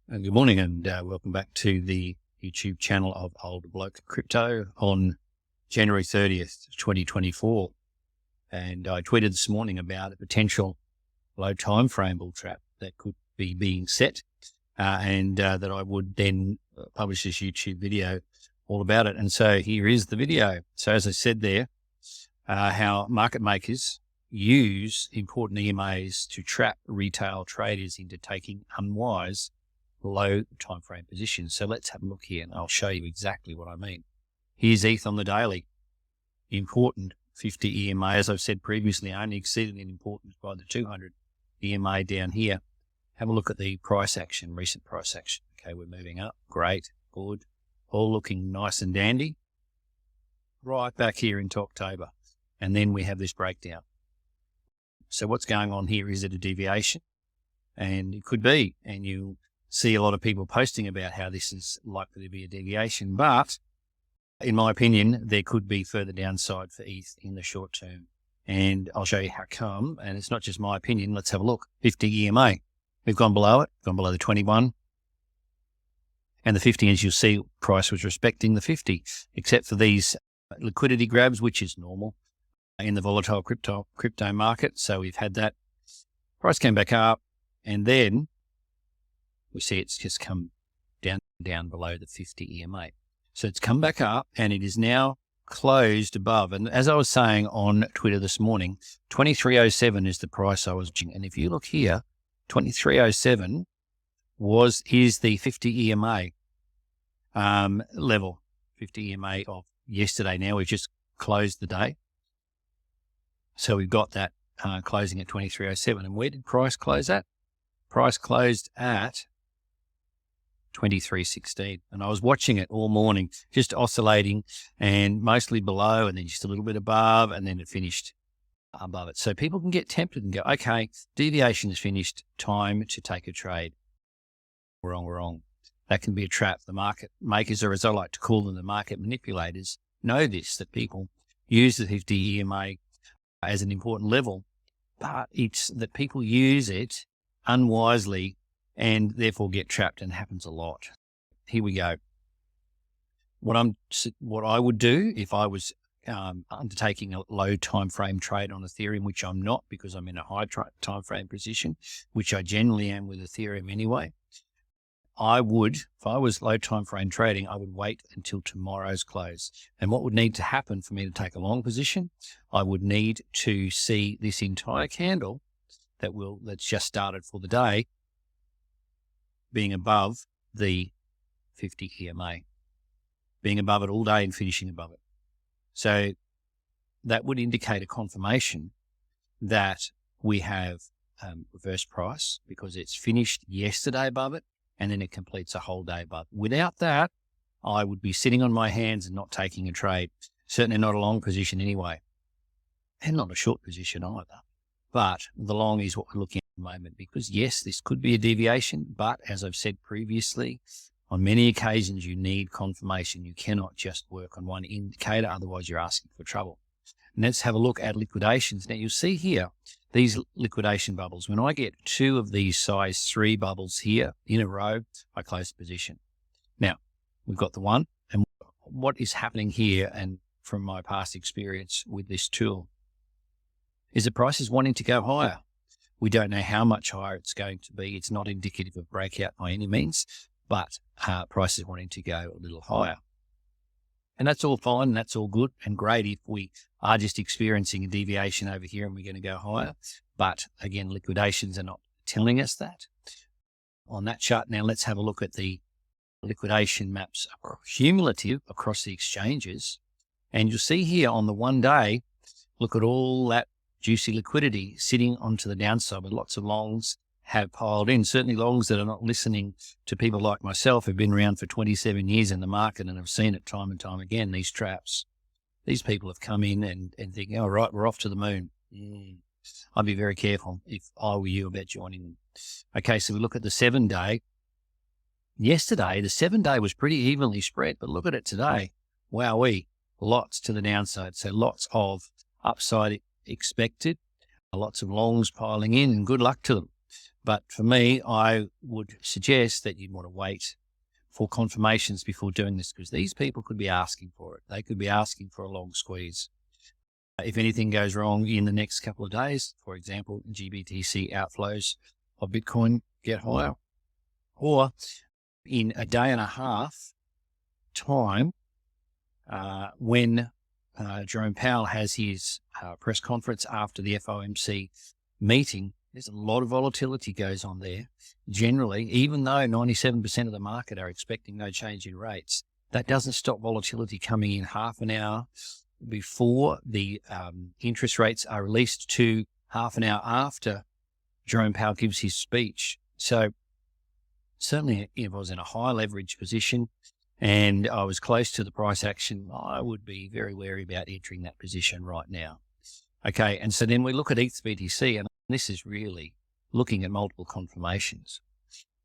Good morning and welcome back to the YouTube channel of Old Bloke Crypto on January 30th, 2024. And I tweeted this morning about a potential low time frame bull trap that could be being set and that I would then publish this YouTube video all about it. And so here is the video. So as I said there, how market makers use important EMAs to trap retail traders into taking unwise low time frame positions. So let's have a look here and I'll show you exactly what I mean. Here's ETH on the daily. Important 50 EMA, as I've said previously, only exceeded in importance by the 200 EMA down here. Have a look at the price action, recent price action. Okay, we're moving up. Great, good. All looking nice and dandy. Right back here into October. And then we have this breakdown. So what's going on here? Is it a deviation? And it could be. And you see a lot of people posting about how this is likely to be a deviation, but in my opinion, there could be further downside for ETH in the short term. And I'll show you how come. And it's not just my opinion. Let's have a look. 50 EMA. We've gone below it, gone below the 21. And the 50, as you'll see, price was respecting the 50, except for these liquidity grabs, which is normal in the volatile crypto market. So we've had that. Price came back up, and then we see it's just come down below the 50 EMA. So it's come back up and it is now closed above. And as I was saying on Twitter this morning, 2307 is the price I was watching. And if you look here, 2307 is the 50 EMA level, 50 EMA of yesterday. Now we've just closed the day. So we've got that closing at 2307. And where did price close at? Price closed at 2316, and I was watching it all morning, just oscillating and mostly below and then just a little bit above, and then it finished above it. So people can get tempted and go, okay, deviation is finished, time to take a trade. Wrong. That can be a trap. The market makers, or as I like to call them, the market manipulators, know this, that people use the 50 EMA as an important level, but it's that people use it unwisely and therefore get trapped, and happens a lot. Here we go. What I would do if I was undertaking a low time frame trade on Ethereum, which I'm not because I'm in a high time frame position, which I generally am with Ethereum anyway. If I was low time frame trading, I would wait until tomorrow's close. And what would need to happen for me to take a long position? I would need to see this entire candle that's just started for the day being above the 50 EMA, being above it all day and finishing above it. So that would indicate a confirmation that we have reverse price because it's finished yesterday above it and then it completes a whole day above. Without that, I would be sitting on my hands and not taking a trade, certainly not a long position anyway, and not a short position either. But the long is what we're looking at the moment, because yes, this could be a deviation, but as I've said previously, on many occasions you need confirmation. You cannot just work on one indicator, otherwise you're asking for trouble. And let's have a look at liquidations. Now you'll see here, these liquidation bubbles. When I get two of these size 3 bubbles here in a row, I close the position. Now, we've got the one, and what is happening here, and from my past experience with this tool, is the price is wanting to go higher. We don't know how much higher it's going to be. It's not indicative of breakout by any means, but price is wanting to go a little higher. And that's all fine, and that's all good and great if we are just experiencing a deviation over here and we're going to go higher. But again, liquidations are not telling us that. On that chart now, let's have a look at the liquidation maps cumulative across the exchanges. And you'll see here on the 1 day, look at all that juicy liquidity sitting onto the downside, with lots of longs have piled in. Certainly longs that are not listening to people like myself who've been around for 27 years in the market and have seen it time and time again, these traps. These people have come in and think, oh, right, we're off to the moon. I'd be very careful if I were you about joining them. Okay, so we look at the 7 day. Yesterday, the 7 day was pretty evenly spread, but look at it today. Wowee, lots to the downside. So lots of upside expected, lots of longs piling in, and good luck to them. But for me, I would suggest that you'd want to wait for confirmations before doing this, because these people could be asking for it. They could be asking for a long squeeze. If anything goes wrong in the next couple of days, for example, GBTC outflows of Bitcoin get higher, or in a day and a half time, when Jerome Powell has his press conference after the FOMC meeting, there's a lot of volatility goes on there. Generally, even though 97% of the market are expecting no change in rates, that doesn't stop volatility coming in half an hour before the interest rates are released to half an hour after Jerome Powell gives his speech. So certainly if I was in a high leverage position and I was close to the price action, I would be very wary about entering that position right now. Okay, and so then we look at ETH BTC, and this is really looking at multiple confirmations.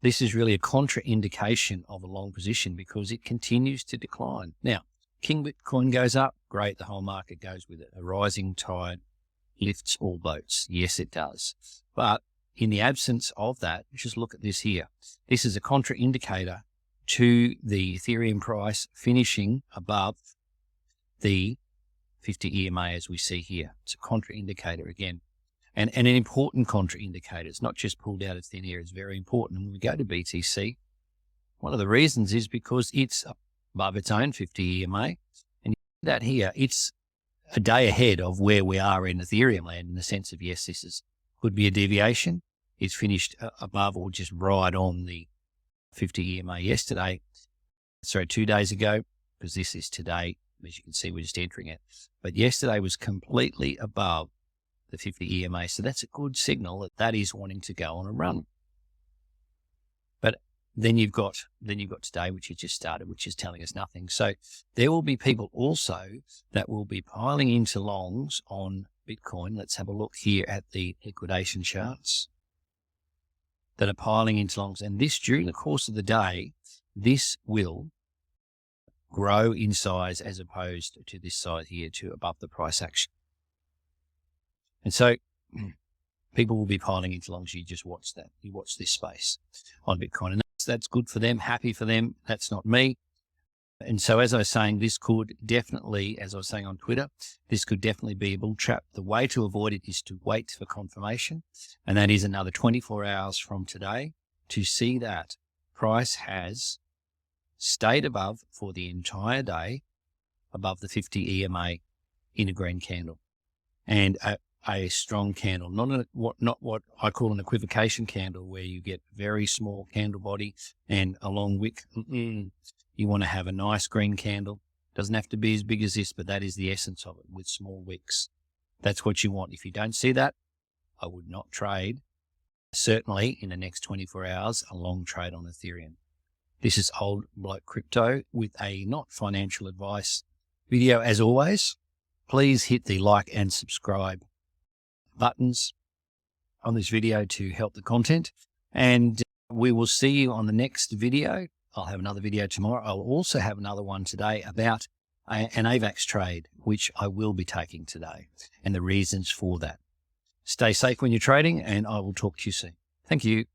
This is really a contraindication of a long position because it continues to decline. Now, King Bitcoin goes up, great, the whole market goes with it. A rising tide lifts all boats. Yes, it does. But in the absence of that, just look at this here. This is a contraindicator to the Ethereum price finishing above the 50 EMA as we see here. It's a contraindicator again. And an important contraindicator. It's not just pulled out of thin air. It's very important. And when we go to BTC, one of the reasons is because it's above its own 50 EMA. And you see that here, it's a day ahead of where we are in Ethereum land in the sense of, yes, this could be a deviation. It's finished above or just right on the 50 EMA yesterday. Sorry, 2 days ago, because this is today. As you can see, we're just entering it. But yesterday was completely above the 50 EMA. So that's a good signal that that is wanting to go on a run. But then you've got today, which has just started, which is telling us nothing. So there will be people also that will be piling into longs on Bitcoin. Let's have a look here at the liquidation charts that are piling into longs. And this, during the course of the day, this will grow in size as opposed to this side here, to above the price action. And so people will be piling into longs. You just watch that. You watch this space on Bitcoin. And that's good for them, happy for them. That's not me. And so as I was saying, this could definitely, as I was saying on Twitter, this could definitely be a bull trap. The way to avoid it is to wait for confirmation. And that is another 24 hours from today to see that price has stayed above for the entire day, above the 50 EMA in a green candle. And a strong candle, not what I call an equivocation candle, where you get very small candle body and a long wick. You want to have a nice green candle. Doesn't have to be as big as this, but that is the essence of it, with small wicks. That's what you want. If you don't see that, I would not trade, certainly in the next 24 hours, a long trade on Ethereum. This is Old Bloke Crypto with a not financial advice video. As always, please hit the like and subscribe buttons on this video to help the content. And we will see you on the next video. I'll have another video tomorrow. I'll also have another one today about an AVAX trade, which I will be taking today, and the reasons for that. Stay safe when you're trading, and I will talk to you soon. Thank you.